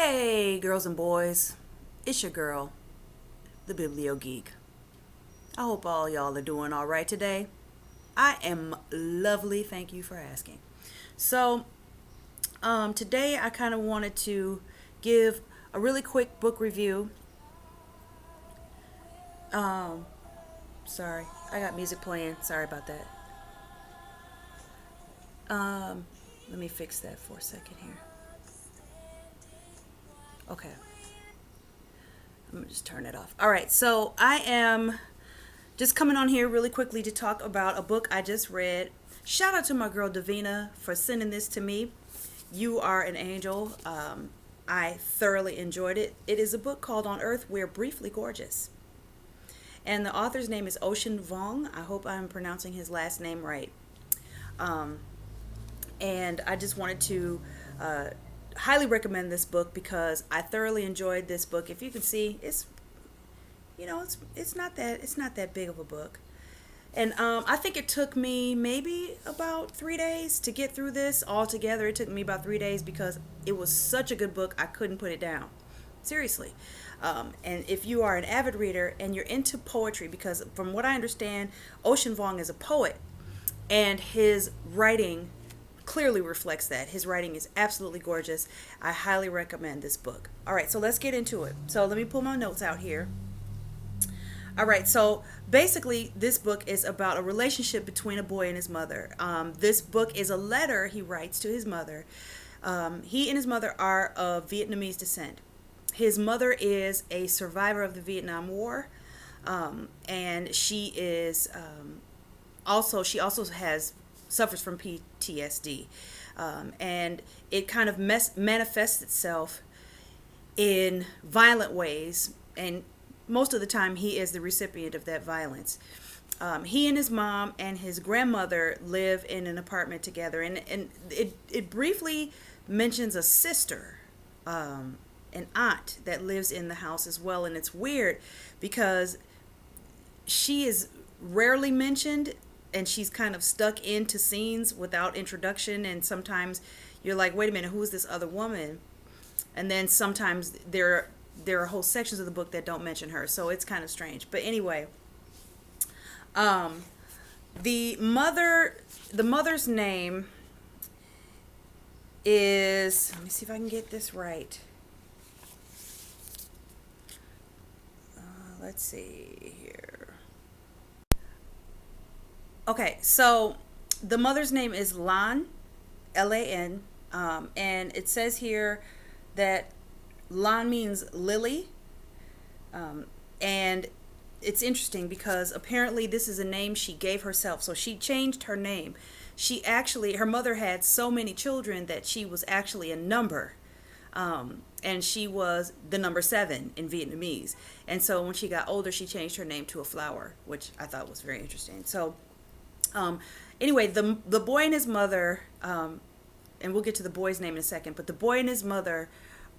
Hey, girls and boys. It's your girl, the Biblio Geek. I hope all y'all are doing all right today. I am lovely. Thank you for asking. So, today I kind of wanted to give a really quick book review. Um, Sorry, I got music playing. Sorry about that. Um, Let me fix that for a second here. Okay, I'm gonna just turn it off. All right, so I am just coming on here really quickly to talk about a book I just read. Shout out to my girl Davina for sending this to me. You are an angel. I thoroughly enjoyed it. It is a book called On Earth We're Briefly Gorgeous. And the author's name is Ocean Vuong. I hope I'm pronouncing his last name right. Um, and I just wanted to uh, highly recommend this book because I thoroughly enjoyed this book. If you can see, it's not that big of a book. And I think it took me maybe about 3 days to get through this. Altogether, it took me about 3 days because it was such a good book, I couldn't put it down. Seriously. And if you are an avid reader and you're into poetry, because from what I understand, Ocean Vuong is a poet, and his writing clearly reflects that. His writing is absolutely gorgeous. I highly recommend this book. All right, so let's get into it. So let me pull my notes out here. All right, so basically, this book is about a relationship between a boy and his mother. This book is a letter he writes to his mother. He and his mother are of Vietnamese descent. His mother is a survivor of the Vietnam War, and she also has suffers from PTSD, and it kind of manifests itself in violent ways, and most of the time he is the recipient of that violence. He and his mom and his grandmother live in an apartment together, and it briefly mentions a sister, an aunt that lives in the house as well, and it's weird because she is rarely mentioned, and she's kind of stuck into scenes without introduction, and sometimes you're like, wait a minute, who is this other woman? And then sometimes there are whole sections of the book that don't mention her, so it's kind of strange. But anyway, um, the mother's name is, let me see if I can get this right. Let's see here. Okay, so the mother's name is Lan, Lan, and it says here that Lan means lily, and it's interesting because apparently this is a name she gave herself. So she changed her name. Her mother had so many children that she was actually a number. And she was the number 7 in Vietnamese. And so when she got older, she changed her name to a flower, which I thought was very interesting. So, um, anyway, the boy and his mother, and we'll get to the boy's name in a second, but the boy and his mother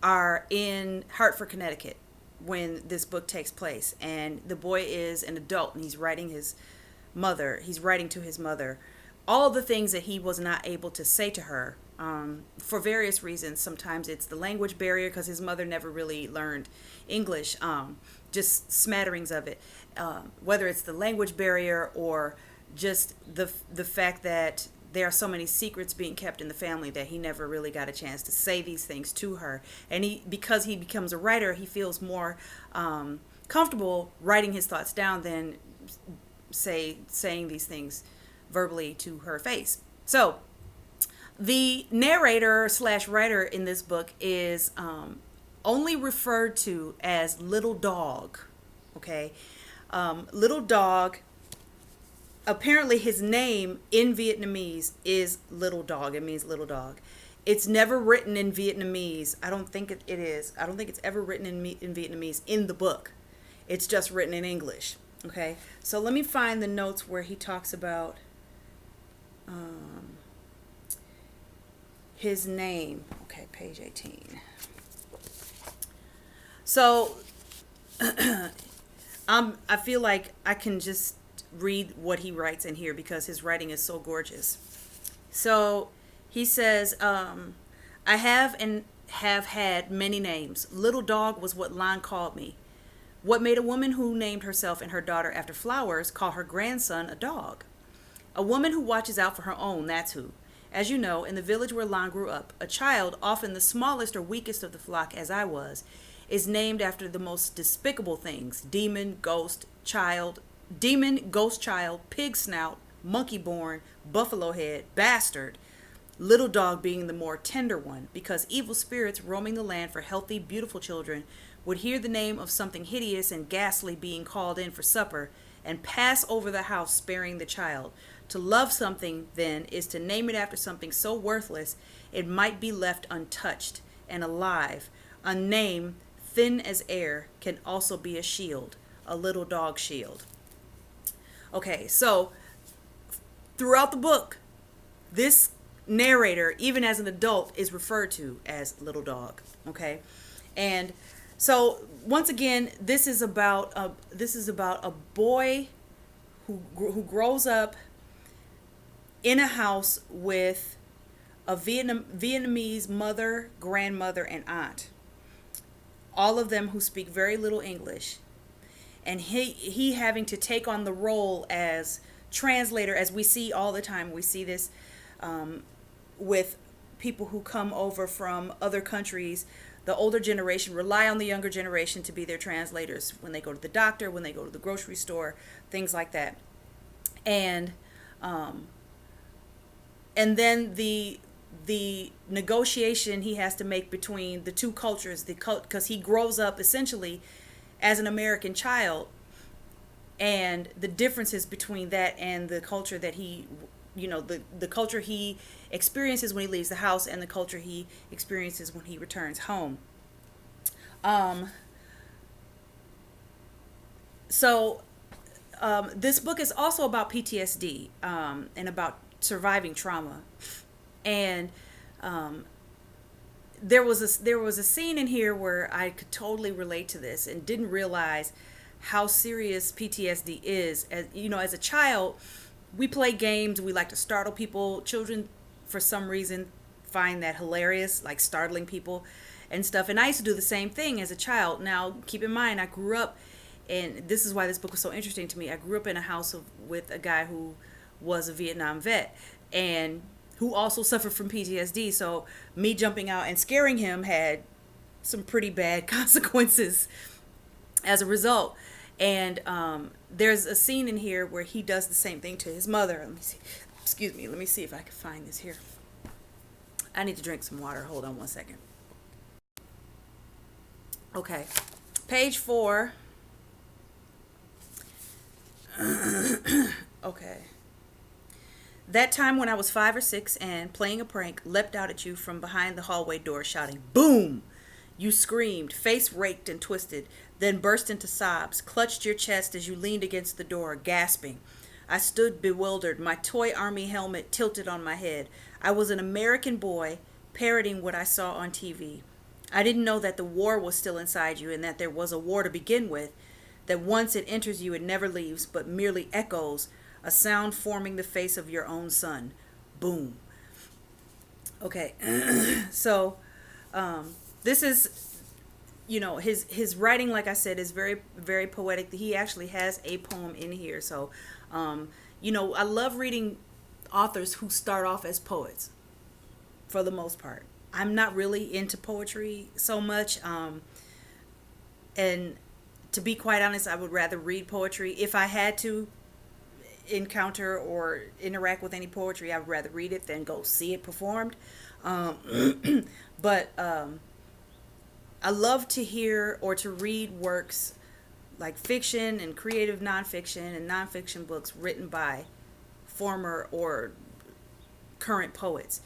are in Hartford, Connecticut when this book takes place. And the boy is an adult, and he's writing to his mother all the things that he was not able to say to her, for various reasons. Sometimes it's the language barrier because his mother never really learned English, just smatterings of it. Whether it's the language barrier or just the fact that there are so many secrets being kept in the family that he never really got a chance to say these things to her. And because he becomes a writer, he feels more comfortable writing his thoughts down than saying these things verbally to her face. So the narrator slash writer in this book is only referred to as Little Dog. Okay, Little Dog. Apparently, his name in Vietnamese is Little Dog. It means little dog. It's never written in Vietnamese. I don't think it is. I don't think it's ever written in Vietnamese in the book. It's just written in English. Okay, so let me find the notes where he talks about his name. Okay, page 18. So I feel like I can just read what he writes in here because his writing is so gorgeous. So he says, I have an have had many names. Little Dog was what Lon called me. What made a woman who named herself and her daughter after flowers call her grandson a dog? A woman who watches out for her own, that's who. As you know, in the village where Lon grew up, a child, often the smallest or weakest of the flock as I was, is named after the most despicable things: demon, ghost child, pig snout, monkey born, buffalo head, bastard. Little Dog being the more tender one, because evil spirits roaming the land for healthy, beautiful children would hear the name of something hideous and ghastly being called in for supper and pass over the house, sparing the child. To love something, then, is to name it after something so worthless it might be left untouched and alive. A name, thin as air, can also be a shield, a little dog shield. Okay, so throughout the book, this narrator, even as an adult, is referred to as Little Dog. Okay, and so once again, this is about a boy who grows up in a house with a Vietnamese mother, grandmother, and aunt, all of them who speak very little English, and he having to take on the role as translator, as we see all the time. We see this with people who come over from other countries. The older generation rely on the younger generation to be their translators when they go to the doctor, when they go to the grocery store, things like that. And then the negotiation he has to make between the two cultures, because he grows up essentially as an American child, and the differences between that and the culture that he, the culture he experiences when he leaves the house and the culture he experiences when he returns home. This book is also about PTSD, and about surviving trauma. And there was a scene in here where I could totally relate to this and didn't realize how serious PTSD is. As a child, we play games. We like to startle people. Children, for some reason, find that hilarious, like startling people and stuff. And I used to do the same thing as a child. Now, keep in mind, I grew up, and this is why this book was so interesting to me. I grew up in a house with a guy who was a Vietnam vet and who also suffered from PTSD. So me jumping out and scaring him had some pretty bad consequences as a result. And there's a scene in here where he does the same thing to his mother. Let me see. Excuse me. Let me see if I can find this here. I need to drink some water. Hold on one second. Okay. Page 4. Okay. That time when I was 5 or 6 and, playing a prank, leapt out at you from behind the hallway door shouting, "Boom!" You screamed, face raked and twisted, then burst into sobs, clutched your chest as you leaned against the door, gasping. I stood bewildered, my toy army helmet tilted on my head. I was an American boy, parroting what I saw on TV. I didn't know that the war was still inside you and that there was a war to begin with, that once it enters you it never leaves but merely echoes, a sound forming the face of your own son. Boom. Okay, so this is, his writing, like I said, is very, very poetic. He actually has a poem in here. So, I love reading authors who start off as poets for the most part. I'm not really into poetry so much. And to be quite honest, I would rather read poetry. If I had to encounter or interact with any poetry, I would rather read it than go see it performed. But I love to hear or to read works like fiction and creative nonfiction and nonfiction books written by former or current poets.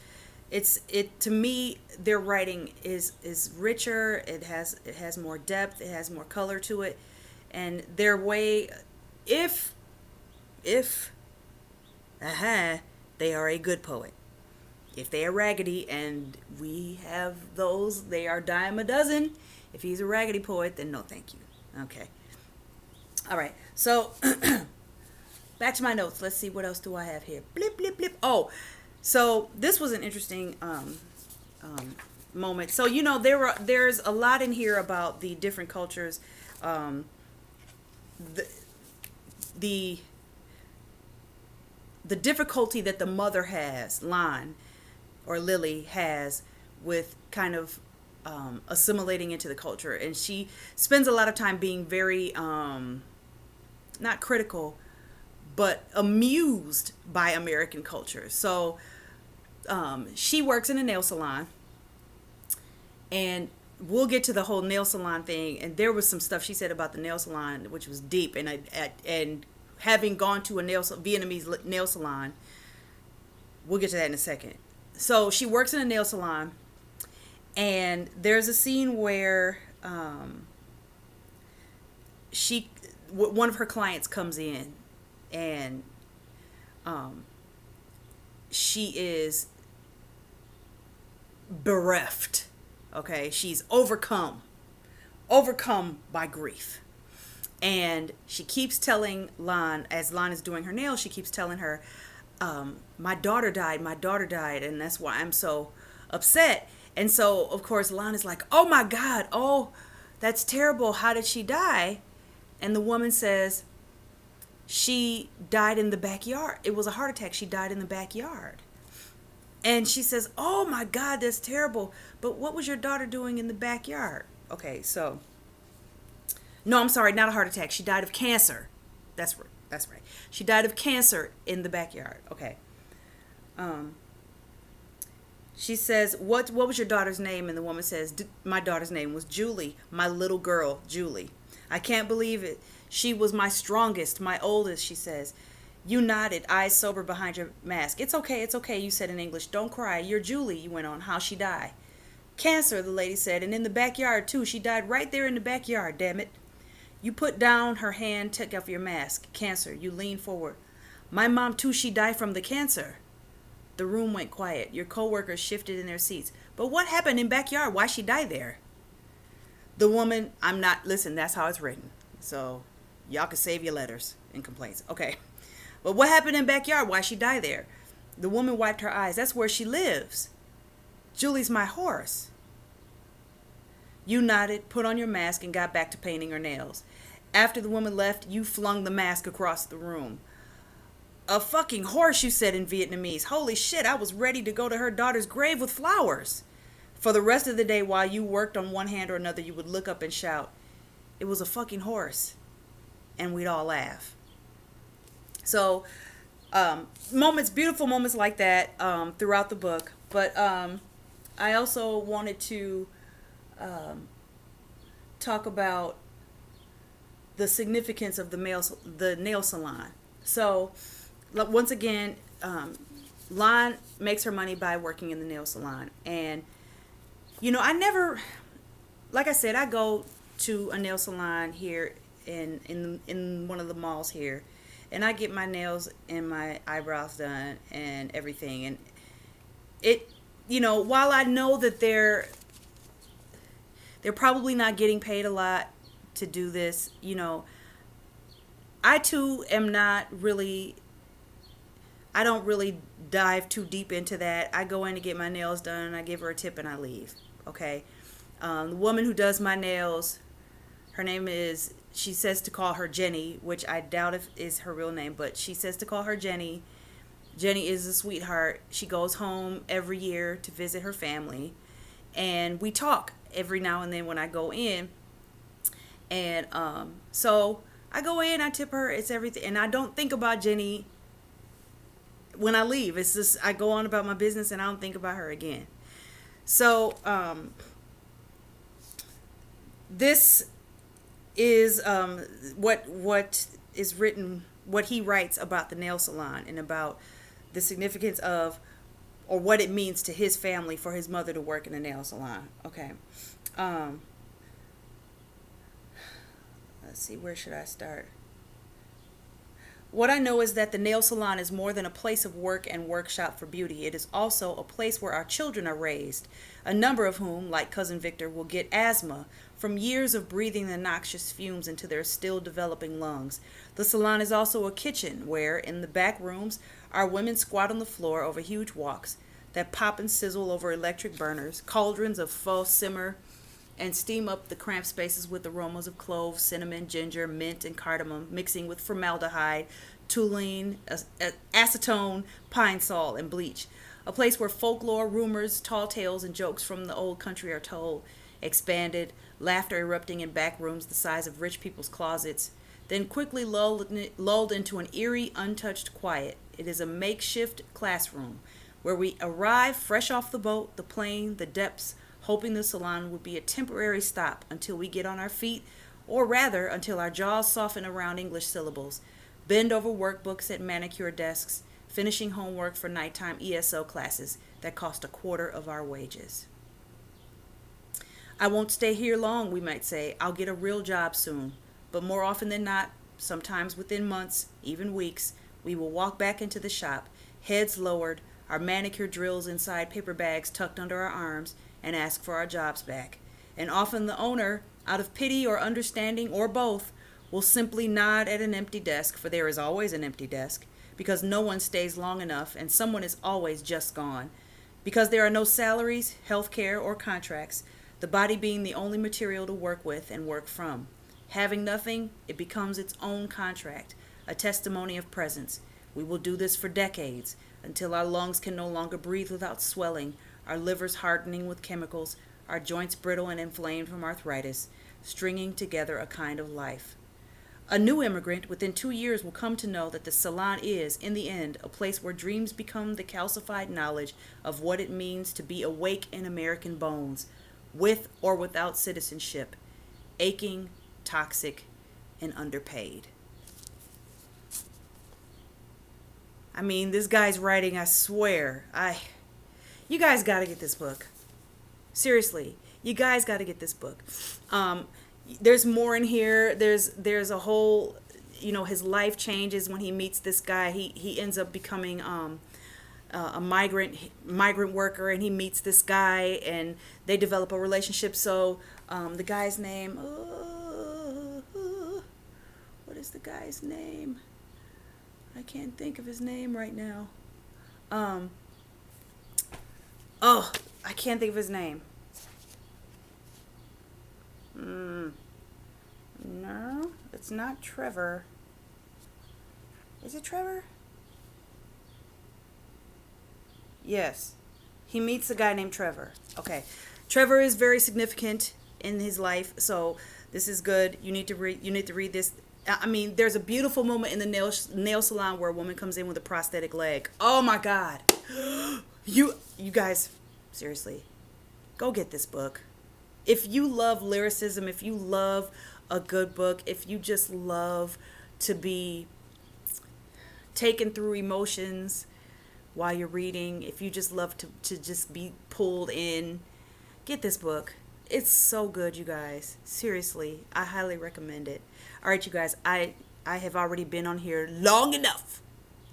To me, their writing is richer. It has more depth. It has more color to it, and their way, if they are a good poet. If they are raggedy, and we have those, they are dime a dozen. If he's a raggedy poet, then no thank you. Okay. All right. So back to my notes. Let's see, what else do I have here? Blip, blip, blip. Oh, so this was an interesting moment. So there's a lot in here about the different cultures, um, the the the difficulty that the mother has, Lon or Lily has, with kind of assimilating into the culture, and she spends a lot of time being very not critical, but amused by American culture. So she works in a nail salon, and we'll get to the whole nail salon thing. And there was some stuff she said about the nail salon which was deep, and having gone to a Vietnamese nail salon, we'll get to that in a second. So she works in a nail salon, and there's a scene where one of her clients comes in, and she is bereft. Okay, she's overcome by grief. And she keeps telling Lon, as Lon is doing her nails, she keeps telling her, my daughter died, and that's why I'm so upset. And so, of course, Lon is like, oh my God, oh, that's terrible. How did she die? And the woman says, she died in the backyard. It was a heart attack. She died in the backyard. And she says, oh my God, that's terrible. But what was your daughter doing in the backyard? Okay, so, no, I'm sorry, not a heart attack. She died of cancer. That's right. She died of cancer in the backyard. Okay. She says, what was your daughter's name? And the woman says, my daughter's name was Julie, my little girl, Julie. I can't believe it. She was my strongest, my oldest, she says. You nodded, eyes sober behind your mask. It's okay, you said in English. Don't cry. You're Julie, you went on. How'd she die? Cancer, the lady said, and in the backyard, too. She died right there in the backyard, damn it. You put down her hand, took off your mask. Cancer. You leaned forward. My mom, too, she died from the cancer. The room went quiet. Your co-workers shifted in their seats. But what happened in backyard? Why she die there? The woman, listen, that's how it's written. So y'all can save your letters and complaints. Okay. But what happened in backyard? Why she die there? The woman wiped her eyes. That's where she lives. Julie's my horse. You nodded, put on your mask, and got back to painting her nails. After the woman left, you flung the mask across the room. A fucking horse, you said in Vietnamese. Holy shit, I was ready to go to her daughter's grave with flowers. For the rest of the day, while you worked on one hand or another, you would look up and shout, it was a fucking horse. And we'd all laugh. So, beautiful moments like that throughout the book. But I also wanted to talk about the significance of the nail salon. So, once again, Lon makes her money by working in the nail salon. And, like I said, I go to a nail salon here in one of the malls here. And I get my nails and my eyebrows done and everything. And it, while I know that they're probably not getting paid a lot to do this, I too am not really, I don't really dive too deep into that. I go in to get my nails done and I give her a tip and I leave. Okay. The woman who does my nails, her name is, she says to call her Jenny, which I doubt if is her real name, but she says to call her Jenny. Jenny is a sweetheart. She goes home every year to visit her family, and we talk every now and then when I go in. And so I go in, I tip her, it's everything, and I don't think about Jenny when I leave. It's just I go on about my business and I don't think about her again. So this is what is written, what he writes about the nail salon and about the significance of, or what it means to his family for his mother to work in a nail salon. Okay. Let's see, where should I start? What I know is that the nail salon is more than a place of work and workshop for beauty. It is also a place where our children are raised, a number of whom, like Cousin Victor, will get asthma from years of breathing the noxious fumes into their still developing lungs. The salon is also a kitchen where, in the back rooms, our women squat on the floor over huge woks, that pop and sizzle over electric burners, cauldrons of faux simmer, and steam up the cramped spaces with aromas of cloves, cinnamon, ginger, mint, and cardamom, mixing with formaldehyde, toluene, acetone, pine sol, and bleach. A place where folklore, rumors, tall tales, and jokes from the old country are told, expanded, laughter erupting in back rooms the size of rich people's closets, then quickly lulled into an eerie, untouched quiet. It is a makeshift classroom where we arrive fresh off the boat, the plane, the depths, hoping the salon would be a temporary stop until we get on our feet, or rather, until our jaws soften around English syllables, bend over workbooks at manicure desks, finishing homework for nighttime ESO classes that cost a quarter of our wages. I won't stay here long, we might say. I'll get a real job soon. But more often than not, sometimes within months, even weeks, we will walk back into the shop, heads lowered, our manicure drills inside paper bags tucked under our arms, and ask for our jobs back. And often the owner, out of pity or understanding or both, will simply nod at an empty desk, for there is always an empty desk, because no one stays long enough and someone is always just gone. Because there are no salaries, health care, or contracts, the body being the only material to work with and work from. Having nothing, it becomes its own contract, a testimony of presence. We will do this for decades, until our lungs can no longer breathe without swelling, our livers hardening with chemicals, our joints brittle and inflamed from arthritis, stringing together a kind of life. A new immigrant within 2 years will come to know that the salon is, in the end, a place where dreams become the calcified knowledge of what it means to be awake in American bones, with or without citizenship, aching, toxic, and underpaid. I mean, this guy's writing, I swear. You guys got to get this book. Seriously, you guys got to get this book. There's more in here. There's a whole, his life changes when he meets this guy. He ends up becoming a migrant worker, and he meets this guy, and they develop a relationship. So the guy's name, what is the guy's name? I can't think of his name right now. I can't think of his name. No, it's not Trevor. Is it Trevor? Yes. He meets a guy named Trevor. Okay. Trevor is very significant in his life, so this is good. You need to read this. I mean, there's a beautiful moment in the nail salon where a woman comes in with a prosthetic leg. Oh my God. You guys, seriously, go get this book. If you love lyricism, if you love a good book, if you just love to be taken through emotions while you're reading, if you just love to just be pulled in, get this book. It's so good, you guys. Seriously, I highly recommend it. All right, you guys, I have already been on here long enough.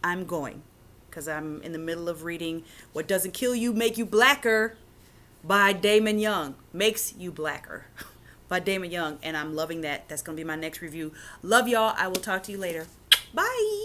I'm going, because I'm in the middle of reading What Doesn't Kill You Make You Blacker by Damon Young. Makes You Blacker by Damon Young, and I'm loving that. That's going to be my next review. Love y'all. I will talk to you later. Bye.